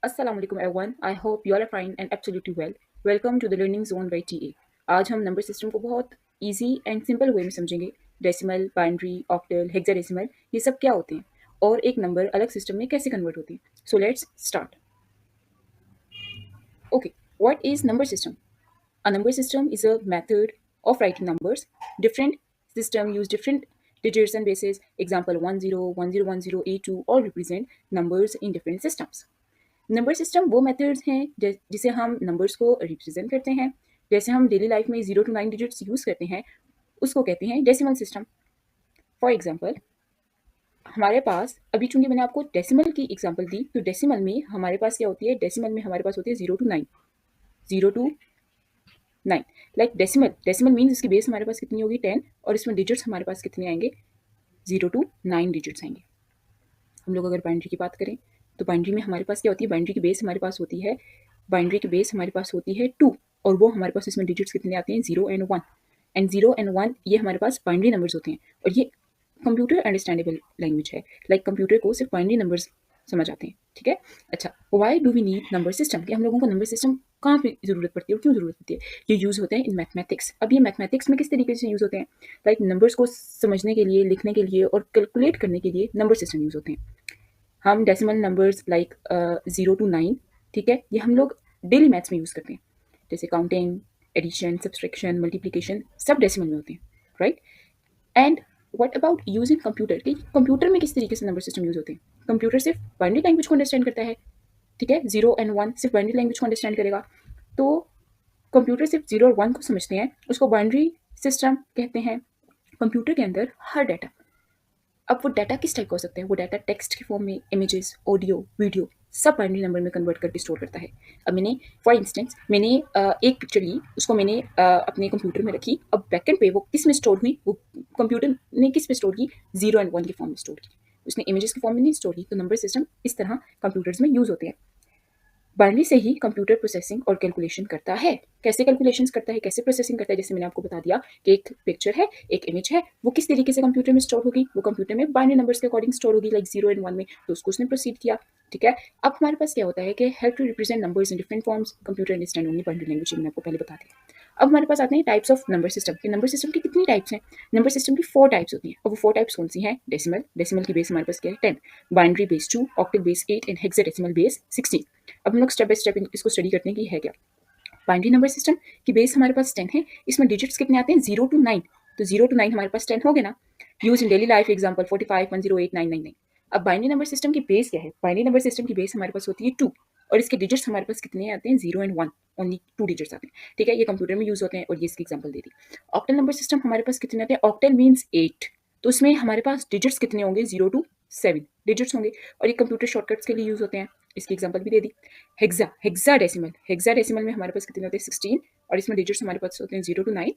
Assalamu alaikum everyone. I hope you all are fine and absolutely well. Welcome to the Learning Zone by TA. आज हम number system को बहुत easy and simple way में समझेंगे. Decimal, binary, octal, hexadecimal ये सब क्या होते हैं और एक नंबर अलग सिस्टम में कैसे कन्वर्ट होते हैं. So let's start. Okay, what is number system? A number system is a method of writing numbers. Different system use different digits and bases. Example 10, 1010, 82 all represent numbers in different systems. Number system वो methods हैं जिसे हम numbers को represent करते हैं. जैसे हम daily life में 0 to 9 डिजिट्स यूज़ करते हैं उसको कहते हैं डेसिमल सिस्टम. फॉर एग्जांपल हमारे पास अभी चूंकि मैंने आपको डेसिमल की एग्जांपल दी तो डेसिमल में हमारे पास क्या होती है. डेसिमल में हमारे पास होती है 0 to 9. 0 to 9 like decimal means इसकी बेस हमारे पास कितनी होगी 10 और इसमें डिजिट्स हमारे पास कितने आएंगे 0 to 9 डिजिट्स आएंगे. हम लोग अगर बाइनरी की बात करें तो बाइनरी में हमारे पास क्या होती है. बाइनरी की बेस हमारे पास होती है 2 और वो हमारे पास इसमें डिजिट्स कितने आते हैं 0 and 1. एंड 0 and 1 ये हमारे पास बाइनरी नंबर्स होते हैं और ये कंप्यूटर अंडरस्टैंडेबल लैंग्वेज है. लाइक कंप्यूटर को सिर्फ बाइनरी नंबर्स समझ आते हैं. ठीक है. अच्छा, why do we need number system. कि हम लोगों को नंबर सिस्टम कहाँ पे ज़रूरत पड़ती है और क्यों ज़रूरत पड़ती है. ये यूज़ होते हैं इन मैथमेटिक्स. अब ये मैथमेटिक्स में किस तरीके से यूज़ होते हैं. लाइक नंबर्स को समझने के लिए, लिखने के लिए और कैलकुलेट करने के लिए नंबर सिस्टम यूज़ होते हैं. हम डेसिमल नंबर्स लाइक 0 to 9 ठीक है ये हम लोग डेली मैथ्स में यूज़ करते हैं. जैसे काउंटिंग, एडिशन, सब्सट्रैक्शन, मल्टीप्लिकेशन सब डेसिमल में होते हैं. Right. And what about using computer. कि कंप्यूटर में किस तरीके से नंबर सिस्टम यूज़ होते हैं. कंप्यूटर सिर्फ बाइनरी लैंग्वेज को अंडरस्टैंड करता है. ठीक है. 0 and 1 सिर्फ बाइनरी लैंग्वेज को अंडरस्टैंड करेगा. तो कंप्यूटर सिर्फ 0 और 1 को समझते हैं, उसको बाइनरी सिस्टम कहते हैं. कंप्यूटर के अंदर हर डाटा, अब वो डाटा किस टाइप का हो सकता है. वो डाटा टेक्स्ट की फॉर्म में, इमेजेस, ऑडियो, वीडियो सब बाइनरी नंबर में कन्वर्ट करके स्टोर करता है. अब मैंने फॉर इंस्टेंस एक पिक्चर ली, उसको मैंने अपने कंप्यूटर में रखी. अब बैकेंड पे वो किस में स्टोर हुई, वो कंप्यूटर ने किस में स्टोर की 0 and 1 की फॉर्म में स्टोर की. उसने इमेजेस की फॉर्म में नहीं स्टोर की. तो नंबर सिस्टम इस तरह कंप्यूटर्स में यूज़ होते हैं. बाइनरी से ही कंप्यूटर प्रोसेसिंग और कैलकुलेशन करता है. कैसे कैलकुलेशंस करता है, कैसे प्रोसेसिंग करता है. जैसे मैंने आपको बता दिया कि एक पिक्चर है, एक इमेज है, वो किस तरीके से कंप्यूटर में स्टोर होगी. वो कंप्यूटर में बाइनरी नंबर्स के अकॉर्डिंग स्टोर होगी, लाइक 0 and 1 में. तो उसको उसने प्रोसीड किया. ठीक है. अब हमारे पास क्या होता है कि help to represent numbers in different forms. Computer understand only binary language मैंने आपको पहले बता दी. अब हमारे पास आते हैं टाइप्स ऑफ नंबर सिस्टम. के नंबर सिस्टम की कितनी टाइप्स हैं. नंबर सिस्टम की 4 टाइप्स होती हैं. और वो 4 टाइप्स कौन सी हैं. डेसिमल की बेस हमारे पास क्या है 10, binary base 2, octal base 8 and hexadecimal base 16. अब हम लोग स्टेप बाय स्टेप इसको स्टडी करते हैं कि है क्या. बाइनरी नंबर सिस्टम की बेस हमारे पास 10 है. इसमें डिजिट्स कितने आते हैं 0 to 9. तो 0 to 9 हमारे पास 10 हो गए ना. Use in daily life example 45, 108, 999. अब बाइनरी नंबर सिस्टम की बेस क्या है. बाइनरी नंबर सिस्टम की बेस हमारे पास होती है 2 और इसके डिजिट्स हमारे पास कितने आते हैं 0 and 1. ओनली 2 डिजिट्स आते हैं. ठीक है. ये कंप्यूटर में यूज होते हैं और ये इसकी एग्जांपल दे दी. ऑक्टल नंबर सिस्टम हमारे पास कितने आते हैं. Octal means 8. तो उसमें हमारे पास डिजिट्स कितने होंगे 0 to 7 डिजिट्स होंगे और ये कंप्यूटर शॉर्टकट्स के लिए यूज होते हैं. इसकी एग्जांपल भी दे दी. हेक्साडेसिमल में हमारे पास कितने होते हैं 16 और इसमें डिजिट्स हमारे पास होते हैं 0 to 9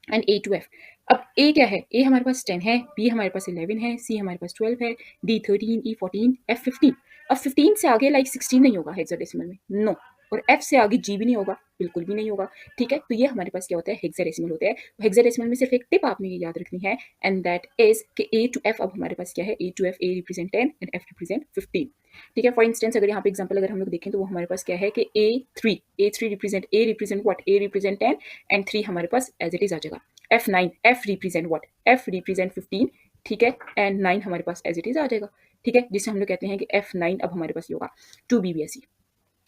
and A to F. अब A क्या है. A हमारे पास 10 है, B हमारे पास 11 है, C हमारे पास 12 है, D 13, E 14, F 15. अब 15 से आगे लाइक 16 नहीं होगा हेक्साडेसिमल में. नो. और F से आगे G भी नहीं होगा, बिल्कुल भी नहीं होगा. ठीक है. तो ये हमारे पास क्या होता है हेक्साडेसिमल होता है. हेक्साडेसिमल में सिर्फ एक टिप आपने ये याद रखनी है एंड दैट इज कि A to F. अब हमारे पास क्या है A to F. A represent 10 and F represent 15. ठीक है. फॉर इंस्टेंस अगर यहाँ पे एग्जांपल अगर हम लोग देखें तो वो हमारे पास क्या है कि A3 represent what A represent 10 and 3 हमारे पास एज इट इज आ जाएगा. F9 F represent what F represent 15. ठीक है. एंड 9 हमारे पास एज इट इज आ जाएगा. ठीक है. जिसे हम लोग कहते हैं कि F9 अब हमारे पास ये होगा 2BBSE.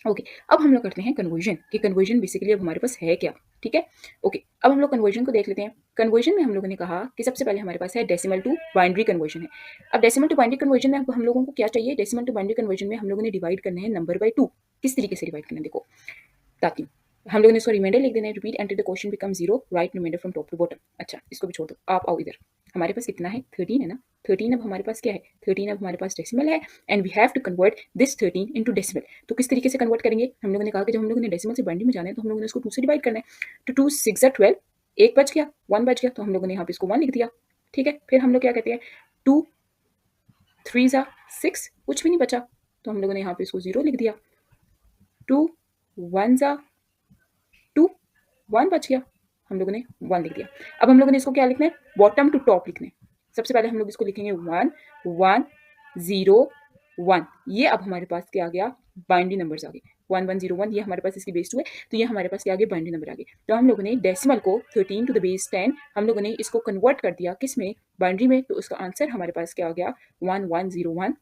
ओके. अब हम लोग करते हैं कन्वर्जन. कि कन्वर्जन बेसिकली अब हमारे पास है क्या. ठीक है. ओके. अब हम लोग कन्वर्जन को देख लेते हैं. कन्वर्जन में हम लोगों ने कहा कि सबसे पहले हमारे पास है डेसिमल टू बाइनरी कन्वर्जन है. अब डेसिमल टू बाइनरी कन्वर्जन में हम लोगों को क्या चाहिए. डेसिमल टू बाइनरी कन्वर्जन में हम लोगों ने डिवाइड करना है नंबर बाय 2. किस तरीके से डिवाइड करना है देखो. ताकि हम लोगों ने इसको रिमाइंडर लिख देना है. Repeat enter the question become 0, write remainder from top to bottom. अच्छा, इसको भी छोड़ दो. आप आओ इधर. हमारे पास कितना है 13 है ना. 13 अब हमारे पास क्या है 13 अब हमारे पास डेसिमल है and we have to convert this 13 into decimal. तो किस तरीके से कन्वर्ट करेंगे. हम लोगों ने कहा कि जब हम लोगों ने डेसिमल से बाइनरी में जाना है तो हम लोगों ने इसको 2 से डिवाइड करना है. तो 2 6 12, एक बच गया, 1 बच गया. तो हम लोगों ने यहाँ पे इसको 1 लिख दिया. ठीक है. फिर हम लोग क्या कहते हैं 2 3 6, कुछ भी नहीं बचा तो हम लोगों ने यहाँ पे इसको 0 लिख दिया. 2 1 2, 1 बच गया, हम लोगों ने 1 लिख दिया. अब हम लोगों ने इसको क्या लिखना है बॉटम टू टॉप लिखना है. सबसे पहले हम लोग इसको लिखेंगे 1 1 0 1, ये अब हमारे पास क्या आ गया, बाइनरी नंबर्स आ गए। 1101 ये हमारे पास इसकी बेस 2 है, तो ये हमारे पास क्या आ गया, बाइनरी नंबर आ गए। तो हम लोगों ने डेसिमल को 13 टू द बेस 10 हम लोगों ने इसको कन्वर्ट कर दिया किस में, बाइनरी में। तो उसका आंसर हमारे पास क्या आ गया, 1101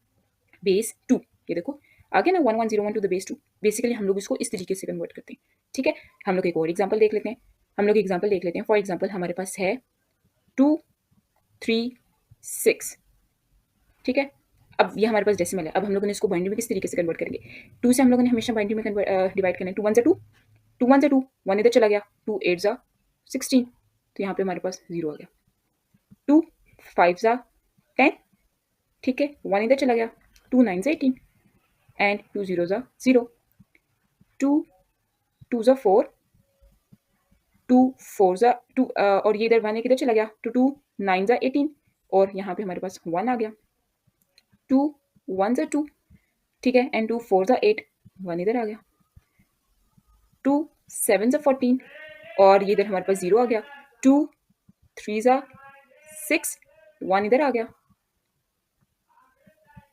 बेस 2। ये देखो आ गया ना, 1101 टू द बेस 2। बेसिकली हम लोग इसको इस तरीके से कन्वर्ट करते हैं। ठीक है, हम लोग एक और एग्जाम्पल देख लेते हैं। हम लोग एग्जाम्पल देख लेते हैं। फॉर एग्जाम्पल हमारे पास है 236। ठीक है, अब ये हमारे पास डेसिमल है। अब हम लोगों ने इसको बाइनरी में किस तरीके से कन्वर्ट करेंगे, 2 से हम लोगों ने हमेशा बाइनरी में डिवाइड करना है। 2 1 2, 2 1 2, 1 इधर चला गया, 2 8 16, तो यहाँ पे हमारे पास 0 आ गया। 2 5 10, ठीक है, 1 इधर चला गया, 2 9 18 एंड 2 0 0, 2 2 4, 2 4 2, और ये इधर 1 किधर चला गया, 2 2 9 18, और यहाँ पे हमारे पास 1 आ गया। 2 1 2, ठीक है, एंड 2 4 8, 1 इधर आ गया। 2 7 14, और ये इधर हमारे पास 0 आ गया। 2 3 6, 1 इधर आ गया।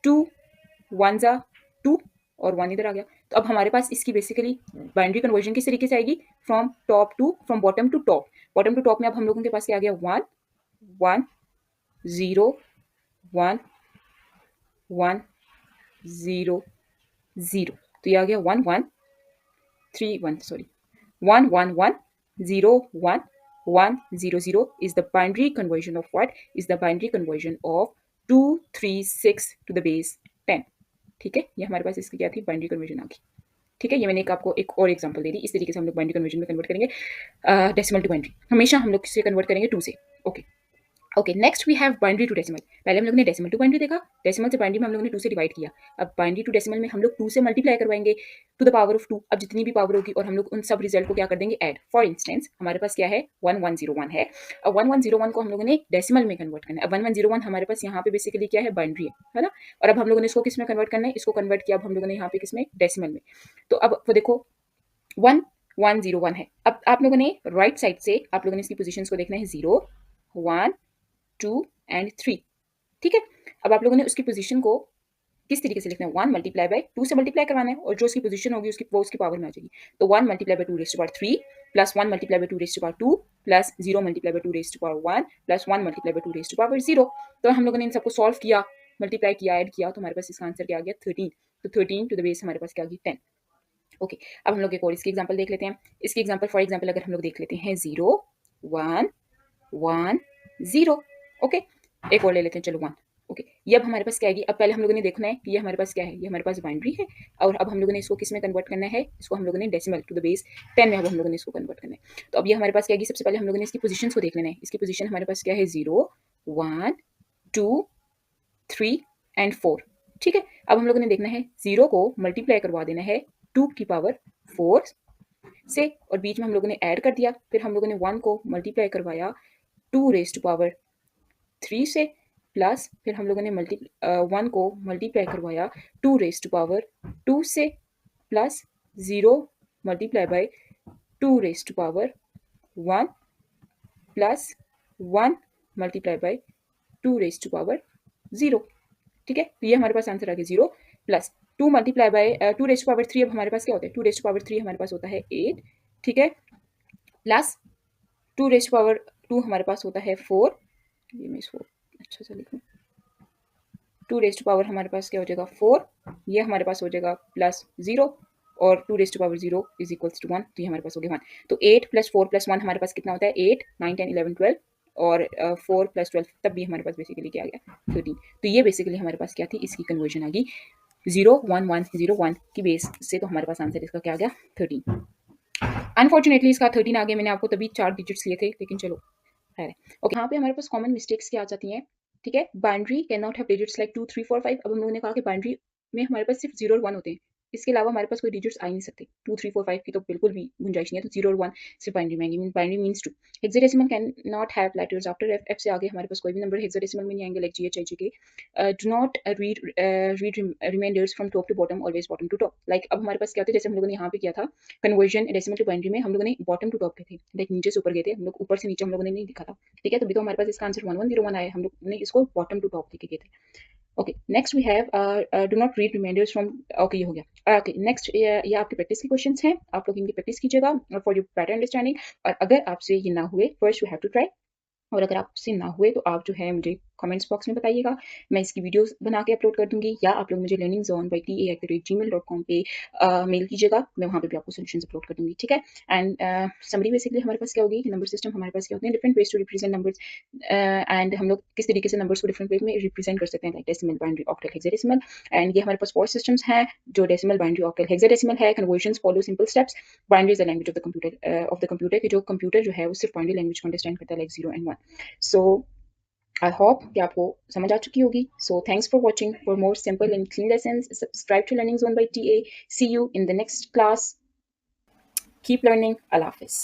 2 1 2, और 1 इधर आ गया। तो अब हमारे पास इसकी बेसिकली बाइनरी कन्वर्जन किस तरीके से आएगी, from bottom to top. Bottom to top में अब हम लोगों के पास क्या आ गया, 1 1 0 1 1 0 0, तो ये आ गया 1 1 3 1, sorry 1 1 1 0 1 1 0 0 is the binary conversion of what, is the binary conversion of 236 to the base 10। ठीक है, ये हमारे पास इसकी क्या थी, बाइनरी कन्वर्जन आ गई। ठीक है, ये मैंने आपको एक और एग्जांपल दे दी। इस तरीके से हम लोग बाइनरी कन्वर्जन में कन्वर्ट करेंगे, डेसिमल टू बाइनरी। हमेशा हम लोग किससे कन्वर्ट करेंगे, 2 से। Okay okay, next we have binary to decimal. पहले हम लोग ने डेसिमल टू बाइनरी देखा, डेसिमल से बाइनरी में हम लोगों ने 2 से डिवाइड किया। अब बाइनरी टू डेसिमल में हम लोग 2 से मल्टीप्लाई करवाएंगे टू द पावर ऑफ 2। अब जितनी भी पावर होगी और हम लोग उन सब रिजल्ट को क्या कर देंगे, ऐड। फॉर इंस्टेंस हमारे पास क्या है, 1101 है। अब 1101 को हम लोगों ने डेसिमल में कन्वर्ट करना है। अब 1101 हमारे पास यहाँ पे बेसिकली क्या है, बाइनरी है ना। और अब हम लोगों ने इसको किस में कन्वर्ट करना है, इसको कन्वर्ट किया अब हम लोगों ने यहाँ पे किस में, डेसिमल में। तो अब वो देखो 1101 है। अब आप लोगों ने राइट साइड से आप लोगों ने इसकी पोजीशंस को देखना है, 0 1 2 एंड 3। ठीक है, अब आप लोगों ने उसकी पोजीशन को किस तरीके से लिखना है, 1 मल्टीप्लाई बाय 2 से मल्टीप्लाई करवाना है, और जो उसकी पोजीशन होगी उसकी वो उसकी पावर में आ जाएगी। तो 1 multiply by 2 raise to power 3 plus 1 multiply by 2 raise to power 2 plus 0 multiply by 2 raise to power 1 plus 1 multiply by 2 raise to power 0। तो हम लोगों ने इन सबको सॉल्व किया, मल्टीप्लाई किया, ऐड किया, तो हमारे पास इसका आंसर क्या आ गया, 13। तो 13 टू द बेस हमारे पास क्या आ गई, 10। ओके, अब हम लोग एक और इसकी एग्जांपल देख लेते हैं। इसकी एग्जांपल फॉर एग्जांपल अगर हम लोग देख लेते हैं, 0 1 1 0। ओके, एक और ले लेते हैं, चलो 1। ओके, ये अब हमारे पास क्या आएगी, अब पहले हम लोगों ने देखना है कि ये हमारे पास क्या है, ये हमारे पास बाइनरी है। और अब हम लोगों ने इसको किस में कन्वर्ट करना है, इसको हम लोगों ने डेसिमल टू द बेस 10 में अब हम लोगों ने इसको कन्वर्ट करना है। तो अब ये हमारे पास क्या आएगी, सबसे पहले हम लोगों ने इसकी पोजीशंस को देख लेना है। इसकी पोजीशन हमारे पास क्या है, 0 1 2 3 एंड 4। ठीक है, अब हम लोगों ने देखना है 0 को मल्टीप्लाई करवा देना है 2 की पावर 4 से, और बीच में हम लोगों ने ऐड कर दिया। फिर हम लोगों ने 1 को मल्टीप्लाई करवाया 2 रेज़ टू पावर 3 से, प्लस फिर हम लोगों ने 1 को मल्टीप्लाई करवाया 2 रेज़ टू पावर 2 से, plus 0 multiply by 2 raise to power 1 plus 1 multiply by 2 raise to power 0। ठीक है, तो ये हमारे पास आंसर आ गया 0 plus 2 multiply by 2 raise to power 3। अब हमारे पास क्या होता है, 2 रेज़ टू पावर 3 हमारे पास होता है 8। ठीक है, प्लस 2 रेज़ टू पावर 2 हमारे पास होता है 4। ये मैं इसको अच्छा सा लिखूँ, 2 रेज़ टू पावर हमारे पास क्या हो जाएगा, 4। ये हमारे पास हो जाएगा प्लस 0, और 2 raise to power 0 is equals to 1, तो ये हमारे पास हो गया 1। तो 8 प्लस 4 प्लस 1 हमारे पास कितना होता है, 8 9 10 11 12, और 4 प्लस 12 तब भी हमारे पास बेसिकली क्या आ गया, 13। तो ये बेसिकली हमारे पास क्या थी, इसकी कन्वर्जन आ गई 0 1 1 0 1 की बेस से। तो हमारे पास आंसर इसका क्या आ गया, 13। अनफॉर्चुनेटली इसका 13 आ गया, मैंने आपको तभी 4 डिजिट्स लिए थे, लेकिन चलो है। ओके, यहाँ पे हमारे पास कॉमन मिस्टेक्स क्या आ जाती हैं। ठीक है, binary can not have digits like 2 3 4 5। अब हम लोगों ने कहा कि बाइनरी में हमारे पास सिर्फ 0 और 1 होते हैं, इसके अलावा हमारे पास कोई डिजिट्स आ ही नहीं सकते। 2 3 4 5 की तो बिल्कुल भी गुंजाइश नहीं है। तो 0 और 1 सिर्फ बाइनरी में आएंगे, binary means 2। Hexadecimal can not have letters after F. F से आगे हमारे पास कोई भी नंबर हेक्साडेसिमल में नहीं आएंगे, like GH HK। Do not read remainders from top to bottom, always bottom to top. Like अब हमारे पास क्या होता है, जैसे हम लोगों ने यहाँ पे किया था कन्वर्जन डेसिमल टू बाइनरी में, हम लोगों ने बॉटम टू टॉप गए थे, लाइक नीचे से ऊपर गए थे हम लोग, ऊपर से नीचे हम लोगों ने नहीं लिखा था। ठीक है, तभी तो हमारे पास इसका आंसर 1101 आया, हम लोग ने इसको बॉटम टू टॉप लेके गए थे। Okay next we have do not read remainders from, okay ये हो गया। ओके नेक्स्ट ये आपके प्रैक्टिस के क्वेश्चंस हैं, आप लोग इनकी प्रैक्टिस कीजिएगा फॉर योर बेटर अंडरस्टैंडिंग। और अगर आपसे ये ना हुए first you have to try, और अगर आपसे ना हुए तो आप जो है मुझे कमेंट्स बॉक्स में बताइएगा, मैं इसकी वीडियोस बना के अपलोड कर दूंगी, या आप लोग मुझे learningzone@gmail.com पे मेल कीजिएगा, मैं वहाँ पे भी आपको सोल्यूशंस अपलोड कर दूंगी, ठीक है। एंड समरी बेसिकली हमारे पास क्या होगी, नंबर सिस्टम हमारे पास क्या होते हैं, different ways to represent numbers, and हम लोग किस तरीके से नंबर्स को डिफरेंट वे में रिप्रेजेंट कर सकते हैं, like decimal, binary, octal, hexadecimal. And ये हमारे पास 4 सिस्टम्स हैं, जो डेसिमल, बाइनरी, ऑक्टल, हेक्साडेसिमल है। Convergence follow simple steps. Binary is the language of the computer कि जो कंप्यूटर जो है वो सिर्फ बाइनरी लैंग्वेज को अंडरस्टैंड करता है, like 0 and 1। So I hope कि आपको समझ आ चुकी होगी। So thanks for watching. For more simple and clean lessons subscribe to learning zone by TA। See you in the next class. Keep learning. अल्लाह हाफिज।